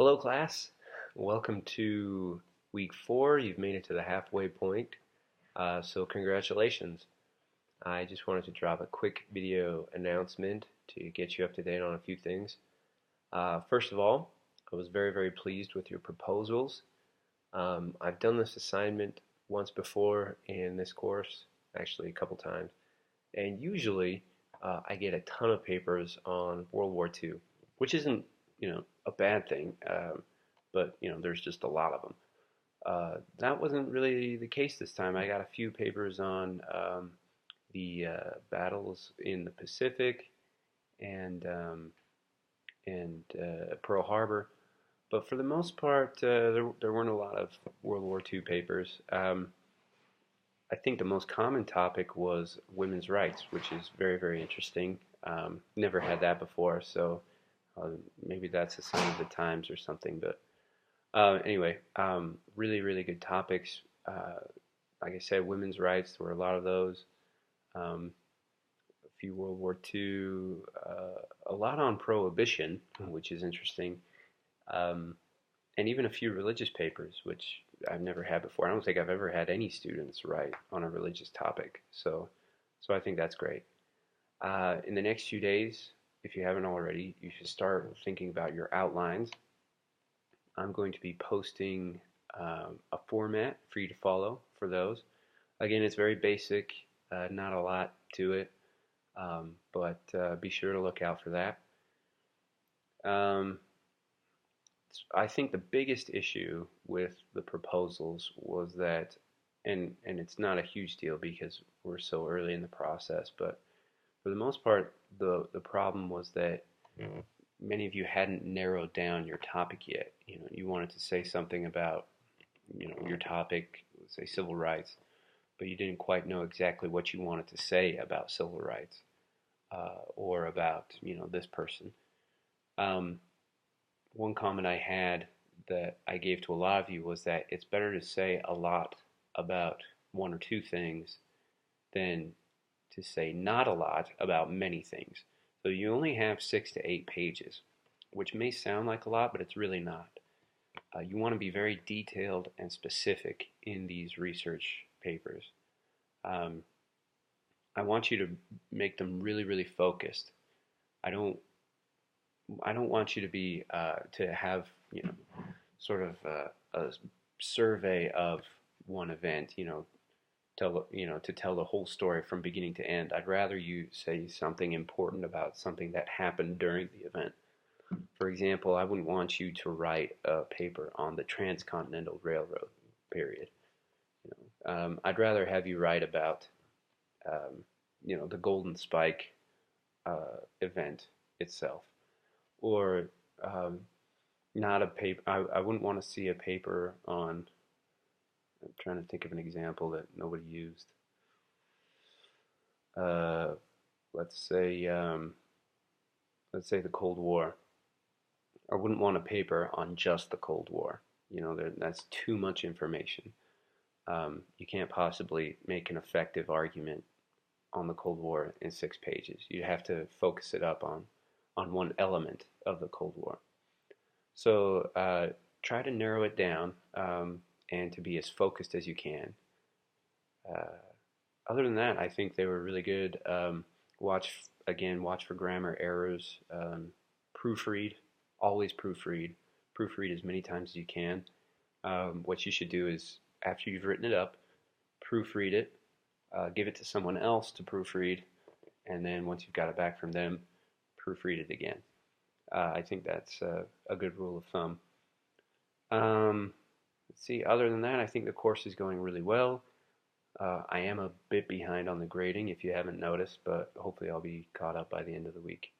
Hello, class. Welcome to week 4. You've made it to the halfway point, so congratulations. I just wanted to drop a quick video announcement to get you up to date on a few things. First of all, I was very, very pleased with your proposals. I've done this assignment once before in this course, actually a couple times, and usually I get a ton of papers on World War II, which isn't a bad thing, but there's just a lot of them. That wasn't really the case this time. I got a few papers on the battles in the Pacific and Pearl Harbor, but for the most part, there weren't a lot of World War II papers. I think the most common topic was women's rights, which is very, very interesting. Never had that before, so maybe that's a sign of the times or something. But anyway, really, really good topics. Like I said, women's rights, there were a lot of those. A few World War II, a lot on prohibition, which is interesting. And even a few religious papers, which I've never had before. I don't think I've ever had any students write on a religious topic. So I think that's great. In the next few days, if you haven't already, you should start thinking about your outlines. I'm going to be posting a format for you to follow for those. Again, it's very basic, not a lot to it, but be sure to look out for that. I think the biggest issue with the proposals was that, and it's not a huge deal because we're so early in the process, but for the most part, the problem was that many of you hadn't narrowed down your topic yet. You wanted to say something about, your topic, say civil rights, but you didn't quite know exactly what you wanted to say about civil rights or about, this person. One comment I had that I gave to a lot of you was that it's better to say a lot about one or two things than to say not a lot about many things. So you only have 6 to 8 pages, which may sound like a lot, but it's really not. You want to be very detailed and specific in these research papers. I want you to make them really, really focused. I don't want you to be to have sort of a survey of one event. To tell the whole story from beginning to end. I'd rather you say something important about something that happened during the event. For example, I wouldn't want you to write a paper on the Transcontinental Railroad, period. I'd rather have you write about the Golden Spike event itself, or not a paper. I wouldn't want to see a paper on. I'm trying to think of an example that nobody used. Let's say the Cold War. I wouldn't want a paper on just the Cold War. That's too much information. You can't possibly make an effective argument on the Cold War in 6 pages. You have to focus it up on one element of the Cold War. So try to narrow it down and to be as focused as you can. Other than that, I think they were really good. Watch for grammar errors. Proofread, always proofread. Proofread as many times as you can. What you should do is, after you've written it up, proofread it, give it to someone else to proofread, and then once you've got it back from them, proofread it again. I think that's a good rule of thumb. Let's see, other than that, I think the course is going really well. I am a bit behind on the grading, if you haven't noticed, but hopefully I'll be caught up by the end of the week.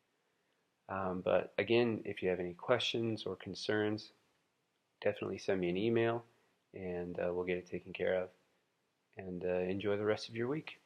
But again, if you have any questions or concerns, definitely send me an email, and we'll get it taken care of. And enjoy the rest of your week.